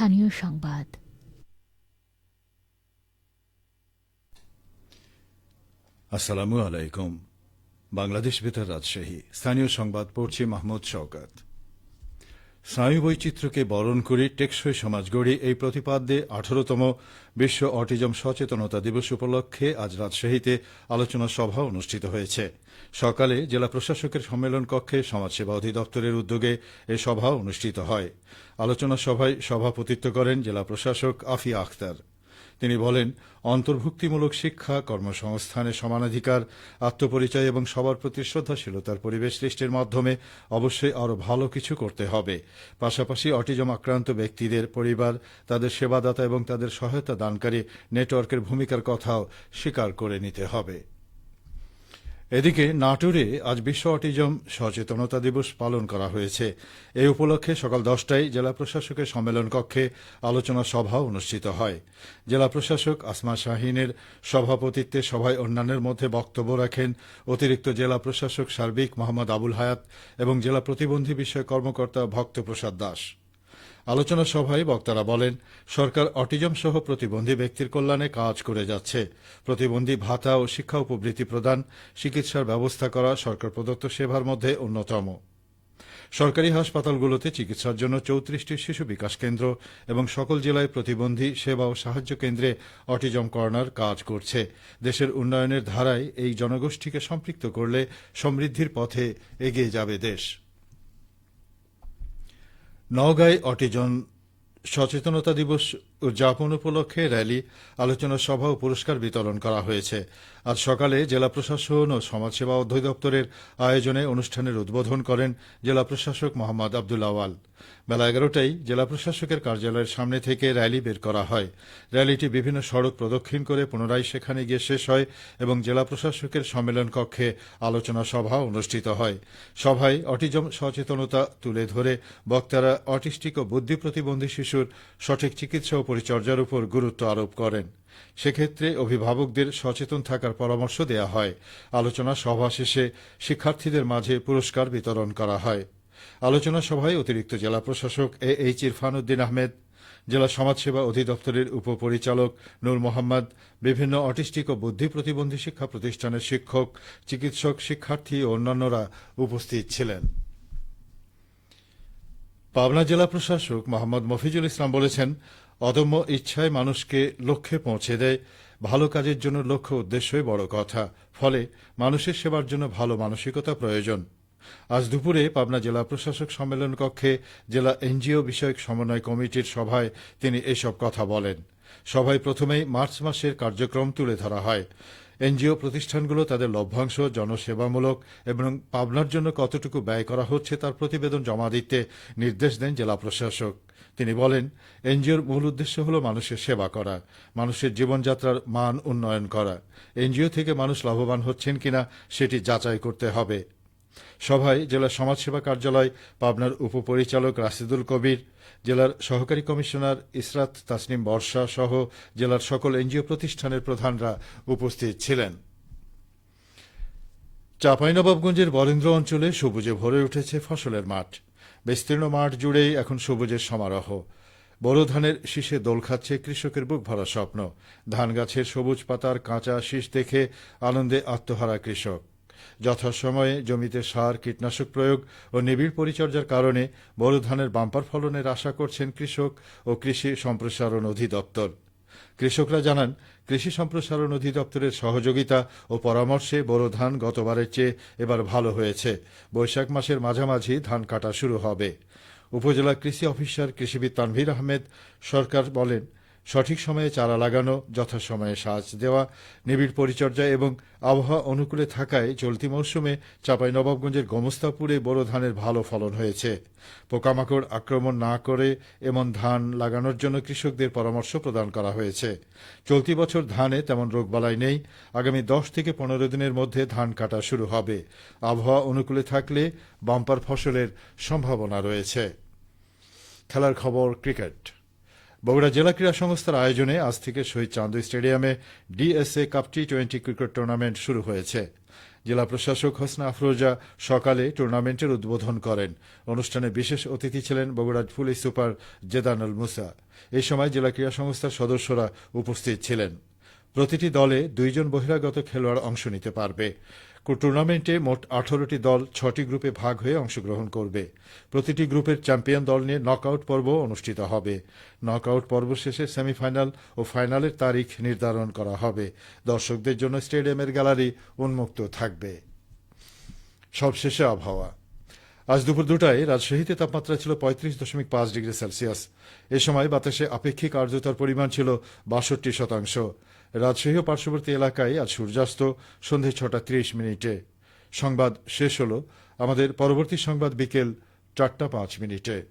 স্থানীয় সংবাদ। আসসালামু আলাইকুম। বাংলাদেশ বেতার রাজশাহী স্থানীয় সংবাদ পড়ছি মাহমুদ শওকত। স্নায়ু বৈচিত্র্যকে বরণ করে টেকসই সমাজ গড়ে এই প্রতিপাদ্যে 18তম বিশ্ব অটিজম সচেতনতা দিবস উপলক্ষে আজ রাজশাহীতে আলোচনা সভা অনুষ্ঠিত হয়েছে। সকালে জেলা প্রশাসকের সম্মেলন কক্ষে সমাজসেবা অধিদপ্তরের উদ্যোগে এ সভা অনুষ্ঠিত হয়। আলোচনা সভায় সভাপতিত্ব করেন জেলা প্রশাসক আফিয়া আখতার। তিনি বলেন, অন্তর্ভুক্তিমূলক শিক্ষা, কর্মসংস্থানে সমানাধিকার, আত্মপরিচয় এবং সবার প্রতি শ্রদ্ধাশীলতার পরিবেশ সৃষ্টির মাধ্যমে অবশ্যই আরও ভালো কিছু করতে হবে। পাশাপাশি অটিজম আক্রান্ত ব্যক্তিদের পরিবার, তাদের সেবাদাতা এবং তাদের সহায়তা দানকারী নেটওয়ার্কের ভূমিকার কথাও স্বীকার করে নিতে হবে। এদিকে নাটোরে আজ বিশ্ব অটিজম সচেতনতা দিবস পালন করা হয়েছে। এই উপলক্ষে সকাল 10টায় জেলা প্রশাসকের সম্মেলন কক্ষে আলোচনা সভা অনুষ্ঠিত হয়। জেলা প্রশাসক আসমা শাহিনের সভাপতিত্বে সভায় অন্যান্যের মধ্যে বক্তব্য রাখেন অতিরিক্ত জেলা প্রশাসক সার্বিক মোহাম্মদ আবুল হায়াত এবং জেলা প্রতিবন্ধী বিষয়ক কর্মকর্তা ভক্তপ্রসাদ দাস। আলোচনা সভায় বক্তারা বলেন, সরকার অটিজম সহ প্রতিবন্ধী ব্যক্তির কল্যাণে কাজ করে যাচ্ছে। প্রতিবন্ধী ভাতা ও শিক্ষা উপবৃত্তি প্রদান, চিকিৎসার ব্যবস্থা করা সরকার প্রদত্ত সেবার মধ্যে অন্যতম। সরকারি হাসপাতালগুলোতে চিকিৎসার জন্য 34টি শিশু বিকাশ কেন্দ্র এবং সকল জেলায় প্রতিবন্ধী সেবা ও সাহায্য কেন্দ্রে অটিজম কর্নার কাজ করছে। দেশের উন্নয়নের ধারায় এই জনগোষ্ঠীকে সম্পৃক্ত করলে সমৃদ্ধির পথে এগিয়ে যাবে দেশ। নওগাঁয় অটিজম সচেতনতা দিবস উদযাপন উপলক্ষে র্যালি, আলোচনা সভা ও পুরস্কার বিতরণ করা হয়েছে। আজ সকালে জেলা প্রশাসন ও সমাজসেবা অধিদপ্তরের আয়োজনে অনুষ্ঠানের উদ্বোধন করেন জেলা প্রশাসক মোহাম্মদ আবদুল আওয়াল। বেলা 11টায় জেলা প্রশাসকের কার্যালয়ের সামনে থেকে র্যালি বের করা হয়। র্যালিটি বিভিন্ন সড়ক প্রদক্ষিণ করে পুনরায় সেখানে গিয়ে শেষ হয় এবং জেলা প্রশাসকের সম্মেলন কক্ষে আলোচনা সভা অনুষ্ঠিত হয়। সভায় অটিজম সচেতনতা তুলে ধরে বক্তারা অটিস্টিক ও বুদ্ধি প্রতিবন্ধী শিশুর সঠিক চিকিৎসা ও পরিচর্যার উপর গুরুত্ব আরোপ করেন। সেক্ষেত্রে অভিভাবকদের সচেতন থাকার পরামর্শ দেওয়া হয়। আলোচনা সভা শেষে শিক্ষার্থীদের মাঝে পুরস্কার বিতরণ করা হয়। আলোচনা সভায় অতিরিক্ত জেলা প্রশাসক এইচ ইরফান উদ্দিন আহমেদ, জেলা সমাজসেবা অধিদপ্তরের উপপরিচালক নূর মোহাম্মদ, বিভিন্ন অটিস্টিক ও বুদ্ধি প্রতিবন্ধী শিক্ষা প্রতিষ্ঠানের শিক্ষক, চিকিৎসক, শিক্ষার্থী ও অন্যান্যরা উপস্থিত ছিলেন। পাবনা জেলা প্রশাসক মোহাম্মদ মফিজুল ইসলাম বলেছেন, অদম্য ইচ্ছায় মানুষকে লক্ষ্যে পৌঁছে দেয়। ভালো কাজের জন্য লক্ষ্য উদ্দেশ্যই বড় কথা। ফলে মানুষের সেবার জন্য ভালো মানসিকতা প্রয়োজন। আজ দুপুরে পাবনা জেলা প্রশাসক সম্মেলন কক্ষে জেলা এনজিও বিষয়ক সমন্বয় কমিটির সভায় তিনি এসব কথা বলেন। সভায় প্রথমেই মার্চ মাসের কার্যক্রম তুলে ধরা হয়। এনজিও প্রতিষ্ঠানগুলো তাদের লভ্যাংশ, জনসেবামূলক এবং পাবনার জন্য কতটুকু ব্যয় করা হচ্ছে তার প্রতিবেদন জমা দিতে নির্দেশ দেন জেলা প্রশাসক। তিনি বলেন, এনজিওর মূল উদ্দেশ্য হল মানুষের সেবা করা, মানুষের জীবনযাত্রার মান উন্নয়ন করা। এনজিও থেকে মানুষ লাভবান হচ্ছেন কিনা সেটি যাচাই করতে হবে। সভায় জেলা সমাজসেবা কার্যালয় পাবনার উপপরিচালক রাশিদুল কবির, জেলার সহকারী কমিশনার ইসরাত তাসনিম বর্ষা সহ জেলার সকল এনজিও প্রতিষ্ঠানের প্রধানরা উপস্থিত ছিলেন। চাঁপাইনবাবগঞ্জের বরেন্দ্র অঞ্চলে সবুজে ভরে উঠেছে ফসলের মাঠ। বিস্তীর্ণ মাঠ জুড়েই এখন সবুজের সমারোহ। বোরো ধানের শীষে দোল খাচ্ছে কৃষকের বুক ভরা স্বপ্ন। ধান গাছের সবুজ পাতার কাঁচা শীষ দেখে আনন্দে আত্মহারা কৃষক। যথাসময়ে জমিতে সার, কীটনাশক প্রয়োগ ও নিবিড় পরিচর্যার কারণে বোরো ধানের বাম্পার ফলনের আশা করছেন কৃষক ও কৃষি সম্প্রসারণ অধিদপ্তর। কৃষকরা জানান, কৃষি সম্প্রসারণ অধিদপ্তরের সহযোগিতা ও পরামর্শে বোরো ধান গতবারের চেয়ে এবার ভালো হয়েছে। বৈশাখ মাসের মাঝামাঝি ধান কাটা শুরু হবে। উপজেলা কৃষি অফিসার কৃষিবিদ তানভীর আহমেদ সরকার বলেন, সঠিক সময়ে চারা লাগানো, যথাসময়ে সেচ দেওয়া, নিবিড় পরিচর্যা এবং আবহাওয়া অনুকূলে থাকায় চলতি মৌসুমে চাঁপাইনবাবগঞ্জের গোমস্তাপুরে বোরো ধানের ভালো ফলন হয়েছে। পোকামাকড় আক্রমণ না করে এমন ধান লাগানোর জন্য কৃষকদের পরামর্শ প্রদান করা হয়েছে। চলতি বছর ধানে তেমন রোগবালাই নেই। আগামী 10 থেকে 15 দিনের মধ্যে ধান কাটা শুরু হবে। আবহাওয়া অনুকূলে থাকলে বাম্পার ফসলের সম্ভাবনা রয়েছে। খেলার খবর, ক্রিকেট। বগুড়া জেলা ক্রীড়া সংস্থার আয়োজনে আজ থেকে শহীদ চান্দু স্টেডিয়ামে ডিএসএ কাপ টি-20 ক্রিকেট টুর্নামেন্ট শুরু হয়েছে। জেলা প্রশাসক হোসনা আফরোজা সকালে টুর্নামেন্টের উদ্বোধন করেন। অনুষ্ঠানে বিশেষ অতিথি ছিলেন বগুড়ার পুলিশ সুপার জেদানুল মুসা। এই সময় জেলা ক্রীড়া সংস্থার সদস্যরা উপস্থিত ছিলেন। প্রতিটি দলে 2 জন বহিরাগত খেলোয়াড় অংশ নিতে পারবে। টুর্নামেন্টে মোট 18টি দল 6টি গ্রুপে ভাগ হয়ে অংশগ্রহণ করবে। প্রতিটি গ্রুপের চ্যাম্পিয়ন দল নিয়ে নকআউট পর্ব অনুষ্ঠিত হবে। নকআউট পর্ব শেষে সেমিফাইনাল ও ফাইনালের তারিখ নির্ধারণ করা হবে। দর্শকদের জন্য স্টেডিয়ামের গ্যালারি উন্মুক্ত থাকবে। সবশেষে আবহাওয়া। আজ দুপুর 2টায় রাজশাহীতে তাপমাত্রা ছিল 35.5 ডিগ্রি সেলসিয়াস। এ সময় বাতাসে আপেক্ষিক আর্দ্রতার পরিমাণ ছিল 62%। রাজশাহী ও পার্শ্ববর্তী এলাকায় আজ সূর্যাস্ত সন্ধে 6:30। সংবাদ শেষ হল। আমাদের পরবর্তী সংবাদ বিকেল 4:05।